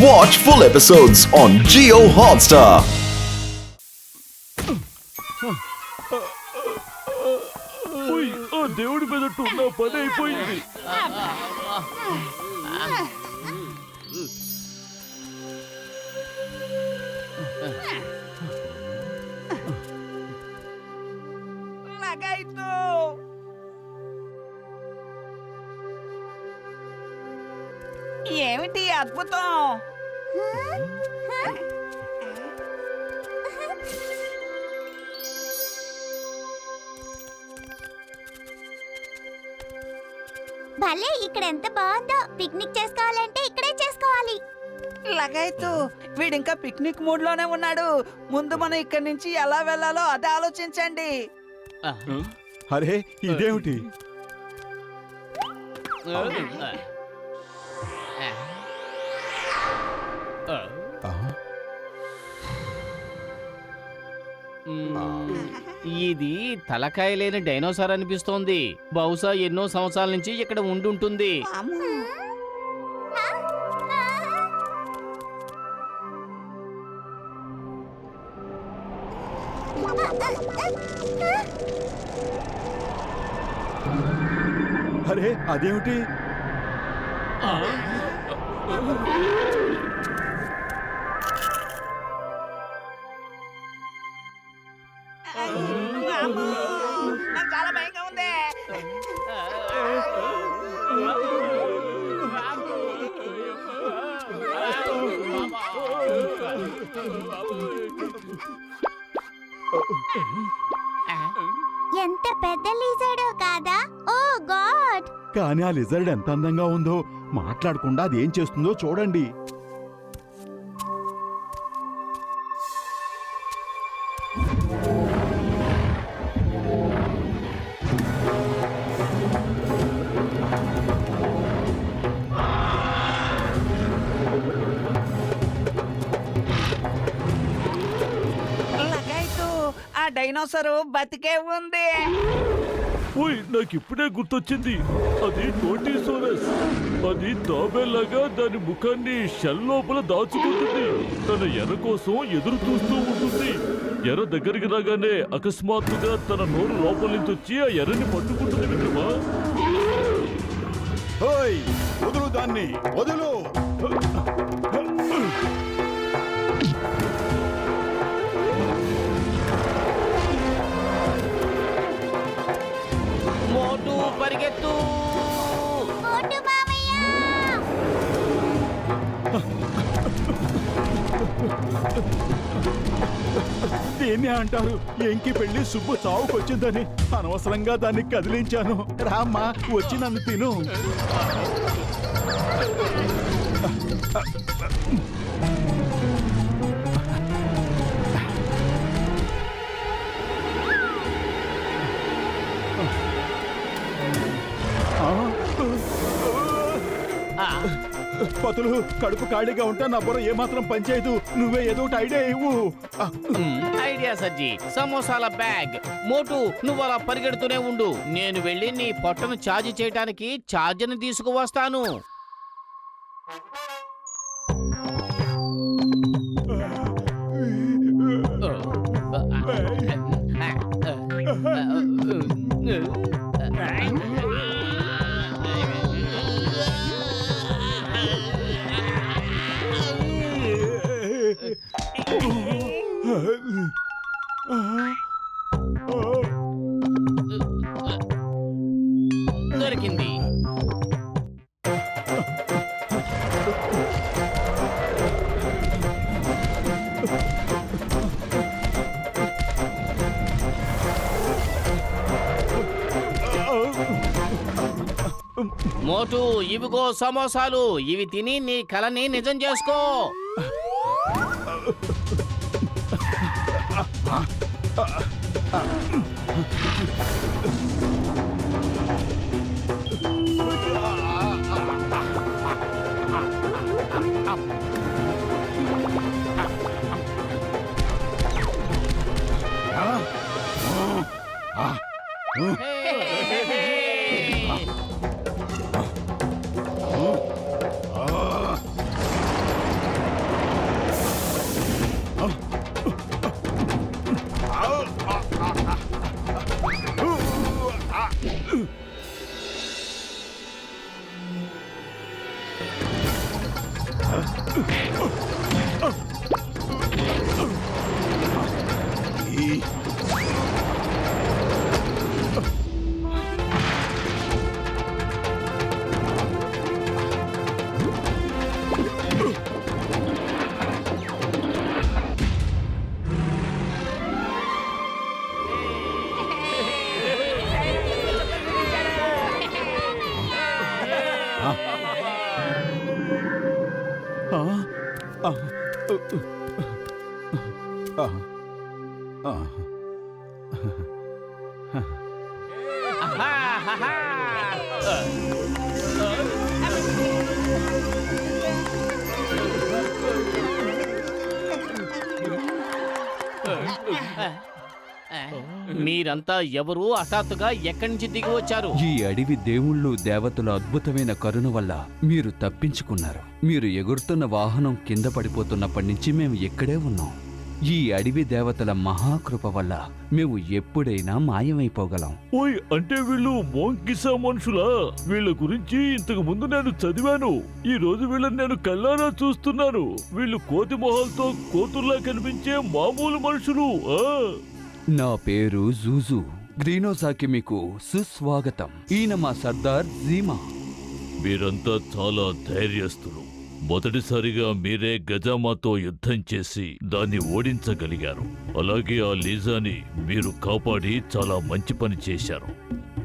Watch full episodes on Jio Hotstar. దేవుడి మీద ఉన్న పని అయిపోయింది. ఏమిటి అద్భుతం? భలే, ఇక్కడ ఎంత బాగుందో. పిక్నిక్ చేసుకోవాలంటే ఇక్కడే చేసుకోవాలి. లగైతు వీడింకా పిక్నిక్ మూడ్ లోనే ఉన్నాడు. ముందు మనం ఇక్కడి నుంచి ఎలా వెళ్ళాలో అదే ఆలోచించండి. అరే ఇదేమిటి? ఇది తలకాయ లేని డైనోసార్ అనిపిస్తోంది. బహుశా ఎన్నో సంవత్సరాల నుంచి ఇక్కడ ఉండుంటుంది. అరే అదేమిటి? నాకు చాలా భయంగా ఉంది. ఎంత పెద్ద లిజర్డో కాదా? ఓ గాడ్! కానీ ఆ లిజర్డ్ ఎంత అందంగా ఉందో. మాట్లాడకుండా అది ఏం చేస్తుందో చూడండి. లగైతు ఆ డైనోసార్ బతికే ఉంది. నాకు ఇప్పుడే గుర్తొచ్చింది. అది టోటీసోరస్. అది తాబేలాగా దాని ముఖాన్ని షెల్ లోపల దాచుకుంటుంది. తన ఎర కోసం ఎదురు చూస్తూ ఉంటుంది. ఎర దగ్గరికి రాగానే అకస్మాత్తుగా తన నోరు లోపల నుంచి వచ్చి ఆ ఎర్రని పట్టుకుంటుంది. మిత్రమా, వదులు దాన్ని, వదులు. మోటు పరిగెత్తు. మోటు మామయ్య! దీన్ని అంటారు ఎంకి పెళ్లి సుబ్బు చావుకొచ్చిందని. అనవసరంగా దాన్ని కదిలించాను. రామ్మా, వచ్చి నన్ను తిను. పతులు, కడుపు ఖాళీగా ఉంటే నా బుర్ర ఏమాత్రం పనిచేయదు. నువ్వే ఏదో ఒకటి ఐడియా ఇవ్వు. ఐడియా సజ్జి. సమోసాల బ్యాగ్. మోటు, నువ్వు అలా పరిగెడుతూనే ఉండు. నేను వెళ్ళి నీ పొట్టను ఛార్జ్ చేయడానికి ఛార్జర్ని తీసుకువస్తాను. దొరికింది. మోటు, ఇవిగో సమోసాలు. ఇవి తిని నీ కలని నిజం చేసుకో. మీరంతా ఎవరు హఠాత్తుగా ఎక్కడి నుంచి దిగి వచ్చారు? ఈ అడవి దేవుళ్ళు దేవతల అద్భుతమైన కరుణ వల్ల మీరు తప్పించుకున్నారు. మీరు ఎగురుతున్న వాహనం కింద పడిపోతున్నప్పటి నుంచి మేము ఇక్కడే ఉన్నాం. ఈ అడవి దేవతల మహాకృప వల్ల మేము ఎప్పుడైనా మాయమైపోగలం. ఓయ్, అంటే వీళ్ళు మోంకిసా మనుషులా? వీళ్ళ గురించి ఇంతకు ముందు నేను చదివాను. ఈ రోజు వీళ్ళని నేను కళ్ళారా చూస్తున్నాను. వీళ్ళు కోతి మొహాలతో కోతుల్లా కనిపించే మామూలు మనుషులు. నా పేరు జూజు. గ్రీనోసాకి మీకు సుస్వాగతం. ఈయన మా సర్దార్ జీమా. మీరంతా చాలా ధైర్యస్తులు. మొదటిసారిగా మీరే గజామాతో యుద్ధం చేసి దాన్ని ఓడించగలిగారు. అలాగే ఆ లీజాని మీరు కాపాడి చాలా మంచి పని చేశారు.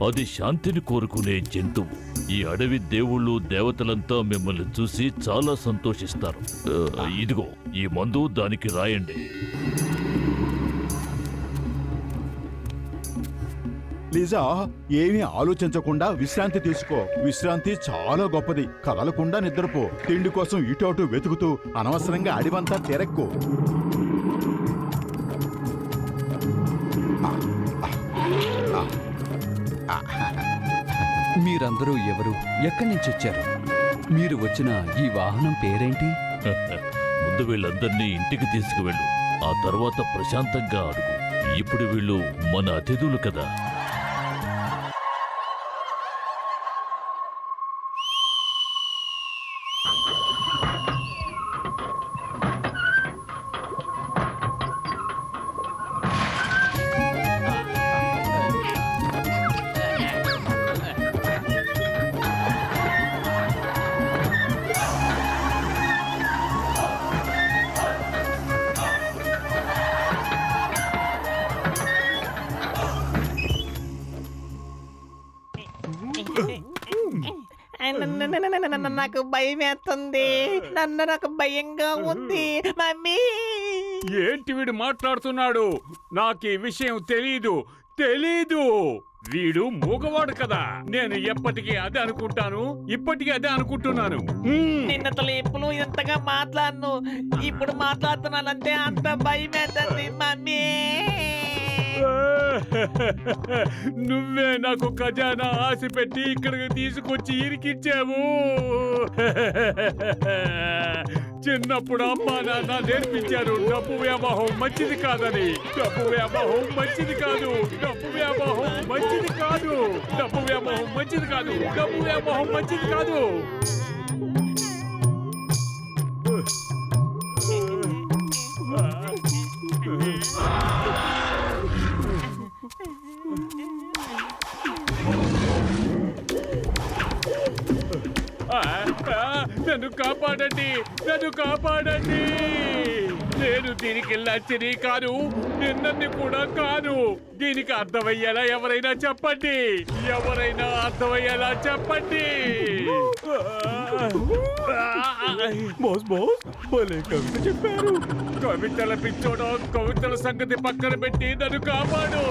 అది శాంతిని కోరుకునే జంతువు. ఈ అడవి దేవుళ్ళు దేవతలంతా మిమ్మల్ని చూసి చాలా సంతోషిస్తారు. ఇదిగో ఈ మందు దానికి రాయండి. లీజా, ఏమీ ఆలోచించకుండా విశ్రాంతి తీసుకో. విశ్రాంతి చాలా గొప్పది. కదలకుండా నిద్రపో. తిండి కోసం ఇటు అటు వెతుకుతూ అనవసరంగా అడివంతా తెరక్కు. మీరందరూ ఎవరు? ఎక్కడి నుంచి వచ్చారు? మీరు వచ్చిన ఈ వాహనం పేరేంటి? ముందు వీళ్ళందరినీ ఇంటికి తీసుకువెళ్ళు. ఆ తర్వాత ప్రశాంతంగా అడుగు. ఇప్పుడు వీళ్ళు మన అతిథులు కదా. నాకు భయం వేస్తుంది. నాకు భయంగా ఉంది మమ్మీ. ఏంటి వీడు మాట్లాడుతున్నాడు? నాకు ఈ విషయం తెలీదు. వీడు మూగవాడు కదా. నేను ఎప్పటికీ అదే అనుకుంటాను, ఇప్పటికీ అదే అనుకుంటున్నాను. నిన్నతలు ఎప్పుడు ఇంతగా మాట్లాడను, ఇప్పుడు మాట్లాడుతున్నానంటే అంత భయం వేస్తుంది మమ్మీ. నువ్వే నాకు ఖజానా ఆశ పెట్టి ఇక్కడికి తీసుకొచ్చి ఇరికిచ్చావు. చిన్నప్పుడు అమ్మా నాన్న నేర్పించారు, డబ్బు వ్యామోహం మంచిది కాదని. డబ్బు వ్యామోహం మంచిది కాదు. డబ్బు వ్యామోహం మంచిది కాదు. డబ్బు వ్యామోహం మంచిది కాదు. డబ్బు వ్యామోహం మంచిది కాదు. నన్ను కాపాడండి, నన్ను కాపాడండి. నేను దీనికి లచ్చిని కాను, నిన్నని కూడా కాను. దీనికి అర్థమయ్యేలా ఎవరైనా చెప్పండి. ఎవరైనా అర్థమయ్యేలా చెప్పండి. బాస్ భలే కవిత చెప్పారు. కవితల పిచ్చోడం, కవితల సంగతి పక్కన పెట్టి నన్ను కాపాడు.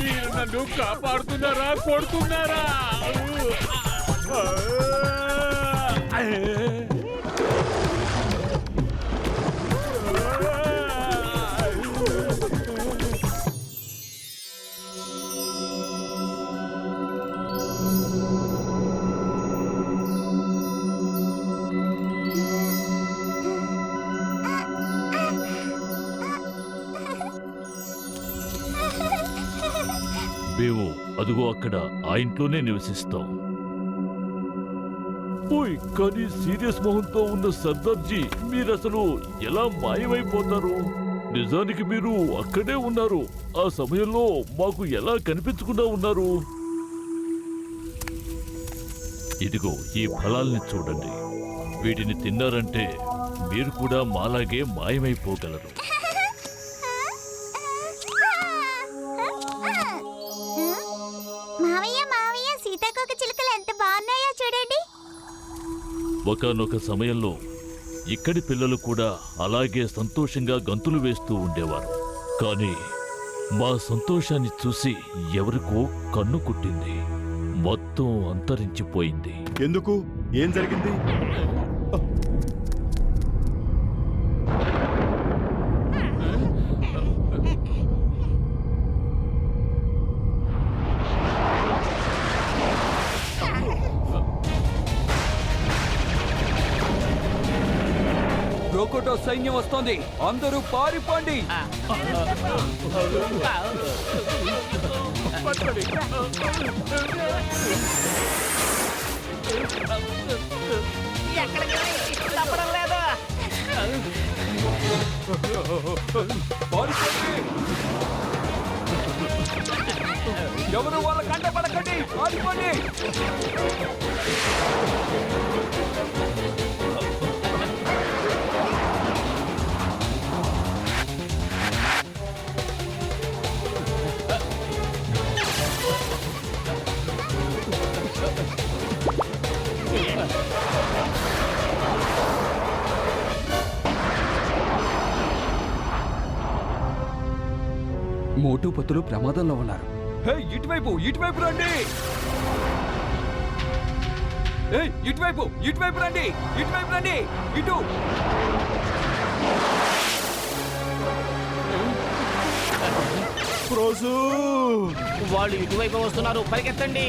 మీరు నన్ను కాపాడుతున్నారా, కొడుతున్నారా? మేము అదిగో అక్కడ ఆ ఇంట్లోనే నివసిస్తాం. ఓయ్, కానీ సీరియస్ మొహంతో ఉన్న సర్దార్జీ మీరసలు ఎలా మాయమైపోతారు? నిజానికి మీరు అక్కడే ఉన్నారు. ఆ సమయంలో మాకు ఎలా కనిపించకుండా ఉన్నారు? ఇదిగో ఈ ఫలాల్ని చూడండి. వీటిని తిన్నారంటే మీరు కూడా మాలాగే మాయమైపోగలరు. మావయ్య మావయ్య సీతాకోక చిలుకలు ఎంత బాగున్నాయో చూడండి. ఒకానొక సమయంలో ఇక్కడి పిల్లలు కూడా అలాగే సంతోషంగా గంతులు వేస్తూ ఉండేవారు. కానీ మా సంతోషాన్ని చూసి ఎవరికో కన్ను కుట్టింది. మొత్తం అంతరించిపోయింది. ఎందుకు? ఏం జరిగింది? క్రోకోటో సైన్యం వస్తోంది, అందరూ పారిపోండి. తప్పడం లేదు. పారిపోండి. ఎవరు వాళ్ళ కంట పడకండి, పారిపోండి. మోటు పతులు ప్రమాదంలో ఉన్నారు. ఇటువైపు ఇటువైపు రండి. ఇటువైపు ఇటువైపు రండి, ఇటువైపు రండి, ఇటు. రోజు వాళ్ళు ఇటువైపు వస్తున్నారు, పరిగెత్తండి.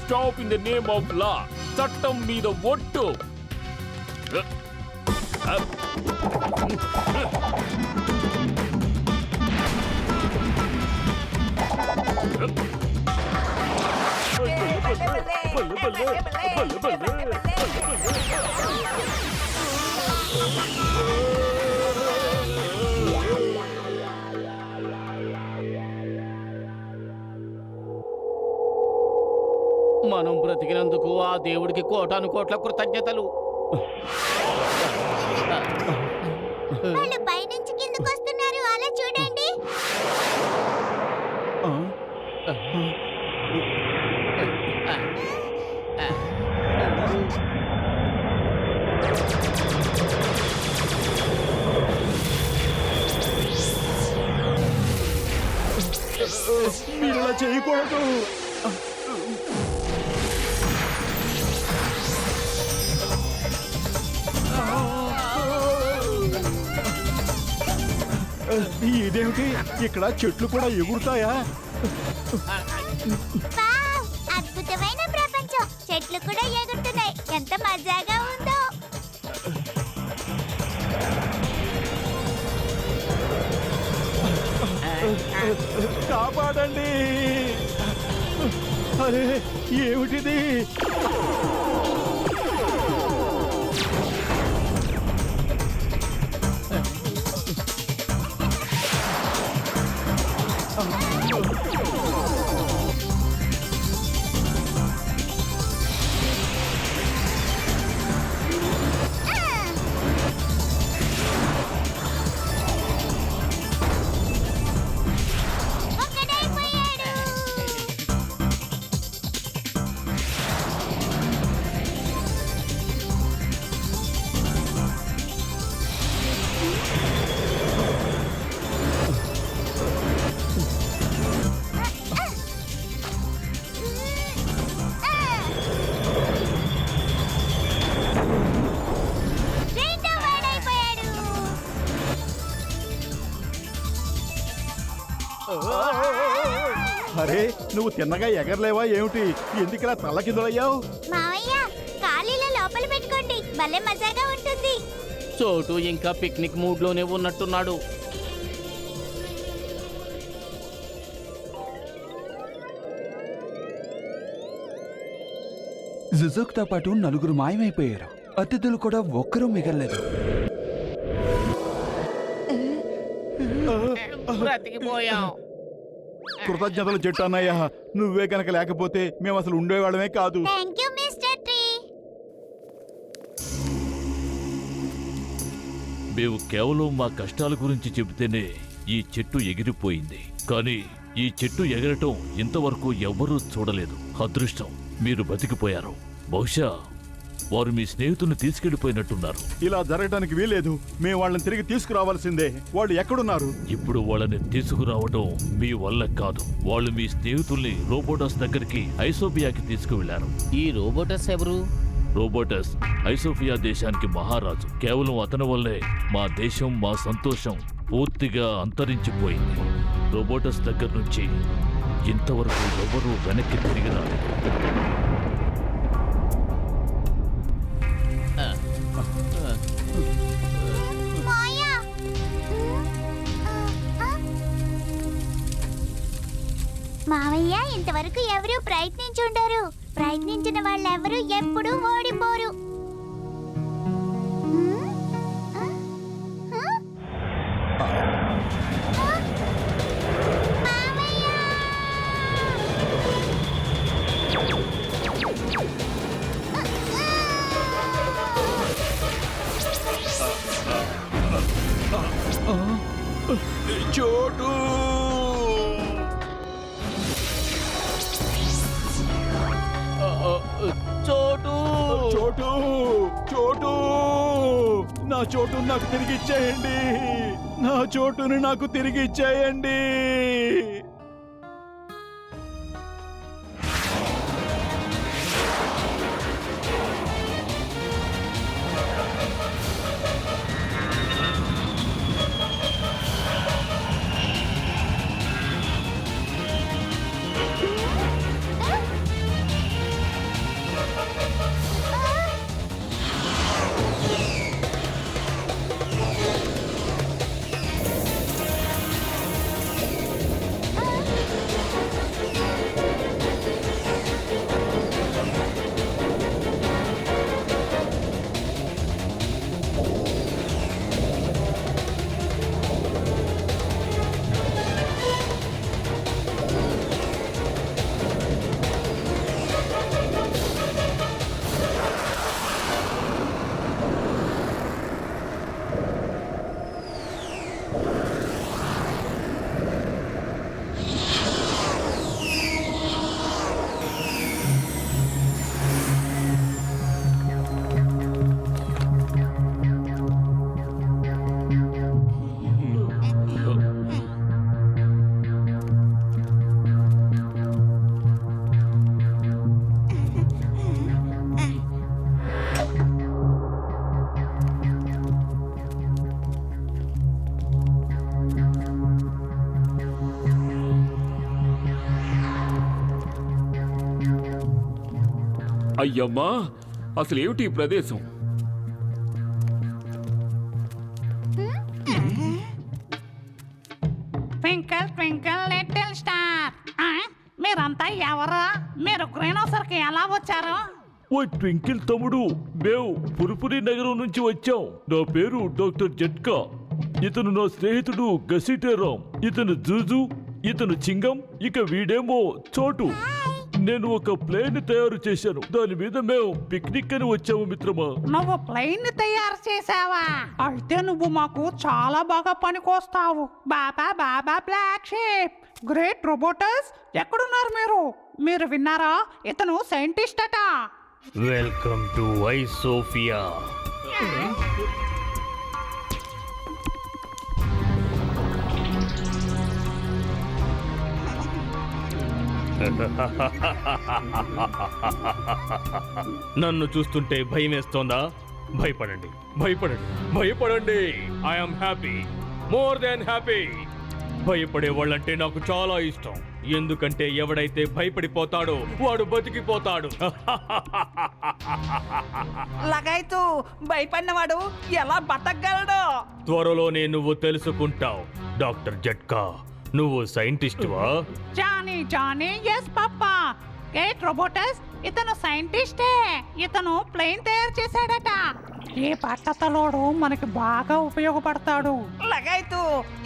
Stop in the name of law. చట్టం మీద ఒట్టు. మనం బ్రతికినందుకు ఆ దేవుడికి కోటాను కోట్ల కృతజ్ఞతలు. వాళ్ళు పైనుంచి కిందకు వస్తున్నారు, అలా చూడండి. మీరు ఇలా చేయకూడదు. ఇదేమిటి? ఇక్కడ చెట్లు కూడా ఎగురుతాయా? వావ్! అద్భుతమైన ప్రపంచం. చెట్లు కూడా ఎగురుతున్నాయి. ఎంత మజాగా ఉందో. కాపాడండి. అరే, ఏమిటిది? ఒక్కడైపోయాడు. అరే నువ్వు తిన్నగా ఎగరలేవా ఏమిటి? ఎందుకులా తల్లకిందులయ్యావు? మావయ్య ఖాళీలో లోపల పెట్టుకోండి, భలే మజాగా ఉంటుంది. చోటు ఇంకా పిక్నిక్ మూడ్లోనే ఉన్నట్టున్నాడు. జుజుక్తో పాటు నలుగురు మాయమైపోయారు. అతిథులు కూడా ఒక్కరూ మిగలలేదు. బ్రతికిపోయాం. కృతజ్ఞతలు చెట్టు అన్నయ్య, నువ్వే కనుక లేకపోతే మేము అసలు ఉండేవాళ్ళమే కాదు. Thank you mister tree. మేము కేవలం మా కష్టాల గురించి చెబితేనే ఈ చెట్టు ఎగిరిపోయింది. కానీ ఈ చెట్టు ఎగరటం ఇంతవరకు ఎవ్వరూ చూడలేదు. అదృష్టం, మీరు బతికిపోయారు. బహుశా వారు మీ స్నేహితుల్ని తీసుకెళ్లిపోయినట్టున్నారు. ఇలా జరగడానికి వీలేదు. మేము వాళ్ళని తిరిగి తీసుకురావాల్సిందే. వాళ్ళు ఎక్కడున్నారు? ఇప్పుడు వాళ్ళని తీసుకురావడం మీ వల్ల కాదు. వాళ్ళు మీ స్నేహితుల్ని రోబోటస్ దగ్గరికి ఐసోపియాకి తీసుకువెళ్లారు. ఈ రోబోటస్ ఎవరు? రోబోటస్ ఐసోఫియా దేశానికి మహారాజు. కేవలం అతని వల్లే మా దేశం, మా సంతోషం పూర్తిగా అంతరించిపోయింది. రోబోటస్ దగ్గర నుంచి ఇంతవరకు ఎవరూ వెనక్కి తిరిగి రాలేదు. మావయ్య ఇంతవరకు ఎవరు ప్రయత్నించుండరు. ప్రయత్నించిన వాళ్ళెవరూ ఎప్పుడూ ఓడిపోరు. చోటు చోటు చోటు చోటు నా చోటు నాకు తిరిగి ఇచ్చేయండి. నా చోటుని నాకు తిరిగి ఇచ్చేయండి. అయ్యమ్మా, అసలేమిటి ఈ ప్రదేశం? Twinkle twinkle little star. మీరంతా ఎవరు? మీరు గ్రీనోసర్ కి ఎలా వచ్చారు? ఓ ట్వింకిల్ తమ్ముడు, మేము పురుపురి నగరం నుంచి వచ్చాం. నా పేరు డాక్టర్ జట్కా. ఇతను నా స్నేహితుడు గసిటేరాం. ఇతను జూజు, ఇతను చింగం, ఇక వీడేమో చోటు. నేను ఒక ప్లేన్ తయారు చేశాను. దాని మీద మేము పిక్నిక్ అని వచ్చాము మిత్రమా. నువ్వు ప్లేన్ తయారు చేసావా? అయితే నువ్వు మాకు చాలా బాగా పనికొస్తావు. Baa baa black sheep. Great Robotus, ఎక్కడున్నారు మీరు? మీరు విన్నారా? ఇతను సైంటిస్ట్ అట. వెల్కమ్ టు ఐసోఫియా. నన్ను చూస్తుంటే భయం వేస్తోందా? భయపడండి, భయపడండి, భయపడండి. I'm happy, more than happy. భయపడే వాళ్ళంటే నాకు చాలా ఇష్టం. ఎందుకంటే ఎవడైతే భయపడిపోతాడో వాడు బతికిపోతాడు. లగాయతు భయపడినవాడు ఎలా బతకగలడు? త్వరలోనే నువ్వు తెలుసుకుంటావు. డాక్టర్ జట్కా, నువ్వు సైంటిస్టువా? Johnny Johnny yes papa. Great Robotus ఇతను సైంటిస్టే. ఇతను ప్లేన్ తయారు చేశాడట. ఈ పట్టతలోడు మనకి బాగా ఉపయోగపడతాడు. లగాయతు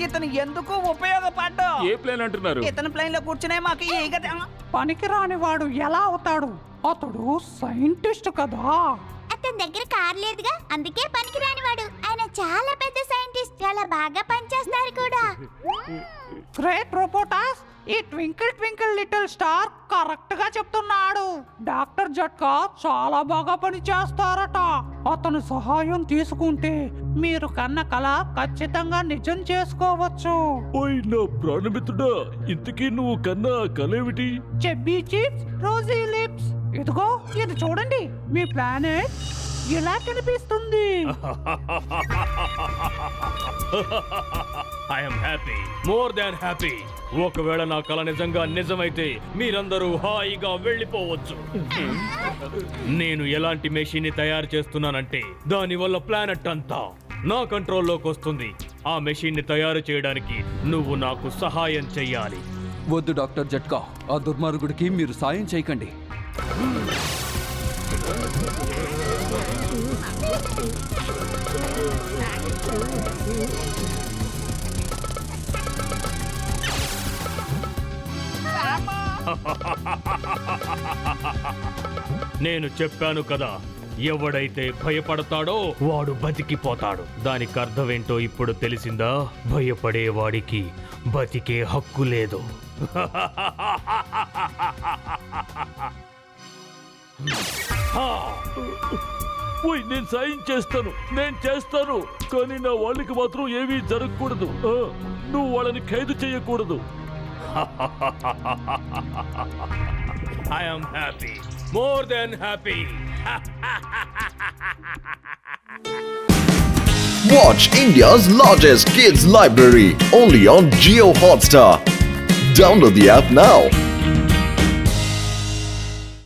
ఇతను ఎందుకు ఉపయోగపడ్డు? ఏ ప్లేన్ అంటున్నారు? ఇతను ప్లేన్ లో కూర్చునే మాకు ఈగ పనికిరాని వాడు ఎలా అవుతాడు? అతడు సైంటిస్ట్ కదా. అతని దగ్గర కార్ లేదుగా, అందుకే పనికిరాని వాడు. ఆయన చాలా పెద్ద సైంటిస్ట్, చాలా బాగా పనిచేస్తారు కూడా. గ్రేట్ రోబోటస్, ఈ twinkle twinkle little star correct గా చెప్తున్నాడు. డాక్టర్ జట్కా చాలా బాగా పని చేస్తారట. అతను సహాయం తీసుకుంటే మీరు కన్న కల ఖచ్చితంగా నిజం చేసుకోవచ్చు. ఓయ్ నా ప్రాణమిత్రుడా, ఇంతకీ నువ్వు కన్నా కలేమిటి? Chubby cheeks, rosy lips. ఇదిగో ఇది చూడండి, మీ ప్లానెట్ ఇలా కనిపిస్తుంది. I'm happy, more than happy. ఒకవేళ నా కల నిజంగా నిజమైతే మీరందరూ హాయిగా వెళ్ళిపోవచ్చు. నేను ఎలాంటి మెషిన్ ని తయారు చేస్తున్నానంటే దానివల్ల ప్లానెట్ అంతా నా కంట్రోల్లోకి వస్తుంది. ఆ మెషిన్ ని తయారు చేయడానికి నువ్వు నాకు సహాయం చెయ్యాలి. వద్దు డాక్టర్ జట్కా, ఆ దుర్మార్గుడికి మీరు సాయం చేయకండి. నేను చెప్పాను కదా, ఎవడైతే భయపడతాడో వాడు బతికిపోతాడు. దానికి అర్థమేంటో ఇప్పుడు తెలిసిందా? భయపడేవాడికి బతికే హక్కు లేదు. ఓయ్ నేను సాయం చేస్తాను, నేను చేస్తాను. కానీ నా వాళ్ళకి మాత్రం ఏమీ జరగకూడదు. నువ్వు వాళ్ళని ఖైదు చేయకూడదు. I am happy, more than happy. Watch India's largest kids library only on Jio Hotstar. Download the app now.